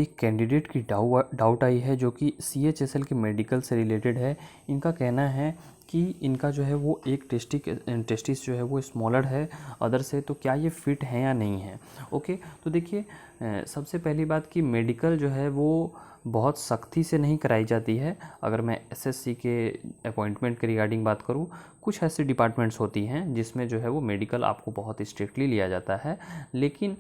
एक कैंडिडेट की doubt I है जो कि CHSL के मेडिकल से रिलेटेड है। इनका कहना है कि इनका जो है वो एक टेस्टिस जो है वो स्मॉलर है अदर से, तो क्या ये फिट है या नहीं है। ओके, तो देखिए सबसे पहली बात कि मेडिकल जो है वो बहुत सख्ती से नहीं कराई जाती है। अगर मैं SSC के अपॉइंटमेंट के रिगार्डिंग बात करूँ, कुछ ऐसे डिपार्टमेंट्स होती हैं जिसमें जो है वो मेडिकल आपको बहुत स्ट्रिक्टली लिया जाता है, लेकिन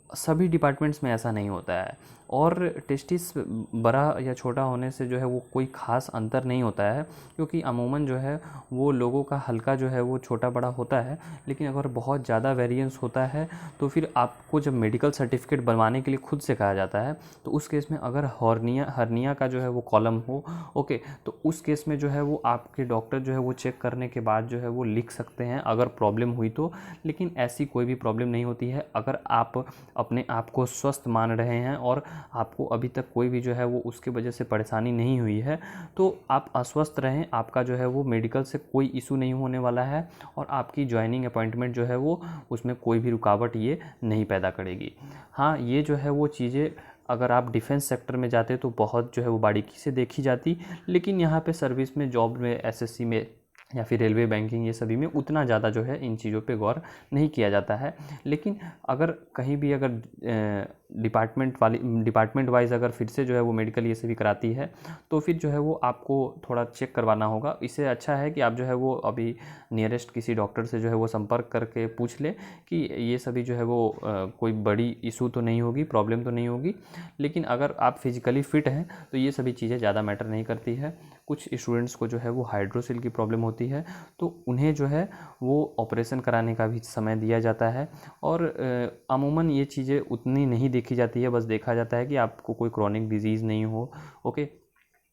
सभी डिपार्टमेंट्स में ऐसा नहीं होता है। और टेस्टिस बड़ा या छोटा होने से जो है वो कोई ख़ास अंतर नहीं होता है, क्योंकि अमूमन जो है वो लोगों का हल्का जो है वो छोटा बड़ा होता है। लेकिन अगर बहुत ज़्यादा वेरिएंस होता है तो फिर आपको जब मेडिकल सर्टिफिकेट बनवाने के लिए खुद से कहा जाता है, तो उस केस में अगर हर्निया का जो है वो कॉलम हो, ओके, तो उस केस में जो है वो आपके डॉक्टर जो है वो चेक करने के बाद जो है वो लिख सकते हैं अगर प्रॉब्लम हुई तो। लेकिन ऐसी कोई भी प्रॉब्लम नहीं होती है। अगर आप अपने आप को स्वस्थ मान रहे हैं और आपको अभी तक कोई भी जो है वो उसके वजह से परेशानी नहीं हुई है, तो आप अस्वस्थ रहें, आपका जो है वो मेडिकल से कोई इशू नहीं होने वाला है और आपकी जॉइनिंग अपॉइंटमेंट जो है वो उसमें कोई भी रुकावट ये नहीं पैदा करेगी। हाँ, ये जो है वो चीज़ें अगर आप डिफेंस सेक्टर में जाते तो बहुत जो है वो बारीकी से देखी जाती, लेकिन यहाँ पे सर्विस में, जॉब में, SSC में या फिर रेलवे, बैंकिंग, ये सभी में उतना ज़्यादा जो है इन चीज़ों पे गौर नहीं किया जाता है। लेकिन अगर कहीं भी अगर डिपार्टमेंट वाइज अगर फिर से जो है वो मेडिकल ये सभी कराती है, तो फिर जो है वो आपको थोड़ा चेक करवाना होगा। इससे अच्छा है कि आप जो है वो अभी नियरेस्ट किसी डॉक्टर से जो है वो संपर्क करके पूछ ले कि ये सभी जो है वो कोई बड़ी इशू तो नहीं होगी, प्रॉब्लम तो नहीं होगी। लेकिन अगर आप फिजिकली फ़िट हैं तो ये सभी चीज़ें ज़्यादा मैटर नहीं करती है। कुछ स्टूडेंट्स को जो है वो हाइड्रोसिल की प्रॉब्लम होती है, तो उन्हें जो है वो ऑपरेशन कराने का भी समय दिया जाता है। और अमूमन ये चीज़ें उतनी नहीं देखी जाती है, बस देखा जाता है कि आपको कोई क्रॉनिक डिजीज़ नहीं हो, ओके,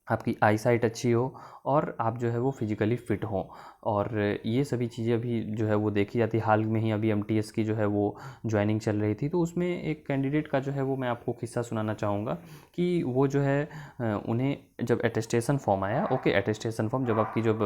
आपकी आई साइट अच्छी हो और आप जो है वो फिजिकली फ़िट हों। और ये सभी चीज़ें अभी जो है वो देखी जाती है। हाल में ही अभी MTS की जो है वो ज्वाइनिंग चल रही थी, तो उसमें एक कैंडिडेट का जो है वो मैं आपको किस्सा सुनाना चाहूँगा कि वो जो है उन्हें जब अटेस्टेशन फॉर्म आया, ओके, अटेस्टेशन फॉर्म जब आपकी जब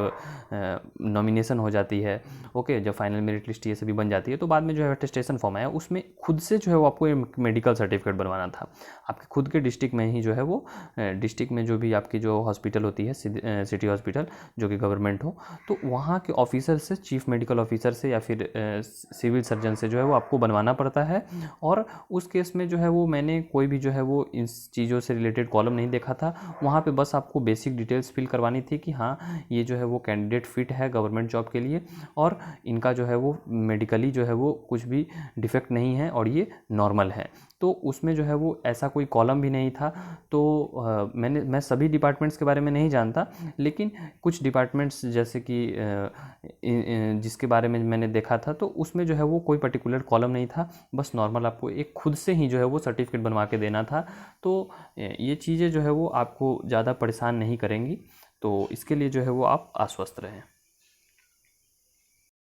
नॉमिनेशन हो जाती है, ओके, जब फाइनल मेरिट लिस्ट ये सभी बन जाती है, तो बाद में जो है अटेस्टेशन फॉर्म आया, उसमें खुद से जो है वो आपको एक मेडिकल सर्टिफिकेट बनवाना था। आपके खुद के डिस्ट्रिक्ट में ही जो है वो डिस्ट्रिक्ट में जो भी आपकी जो हॉस्पिटल होती है, सिटी हॉस्पिटल जो कि गवर्नमेंट हो, तो वहाँ के ऑफिसर से, चीफ मेडिकल ऑफिसर से या फिर सिविल सर्जन से जो है वो आपको बनवाना पड़ता है। और उस केस में जो है वो मैंने कोई भी जो है वो इन चीज़ों से रिलेटेड कॉलम नहीं देखा था। वहाँ पे बस आपको बेसिक डिटेल्स फिल करवानी थी कि हाँ, ये जो है वो कैंडिडेट फिट है गवर्नमेंट जॉब के लिए और इनका जो है वो मेडिकली जो है वो कुछ भी डिफेक्ट नहीं है और ये नॉर्मल है। तो उसमें जो है वो ऐसा कोई कॉलम भी नहीं था। तो मैं सभी डिपार्टमेंट्स के बारे में नहीं जानता, लेकिन कुछ डिपार्टमेंट्स जैसे कि जिसके बारे में मैंने देखा था, तो उसमें जो है वो कोई पर्टिकुलर कॉलम नहीं था, बस नॉर्मल आपको एक खुद से ही जो है वो सर्टिफिकेट बनवा के देना था। तो ये चीज़ें जो है वो आपको ज़्यादा परेशान नहीं करेंगी, तो इसके लिए जो है वो आप आश्वस्त रहें।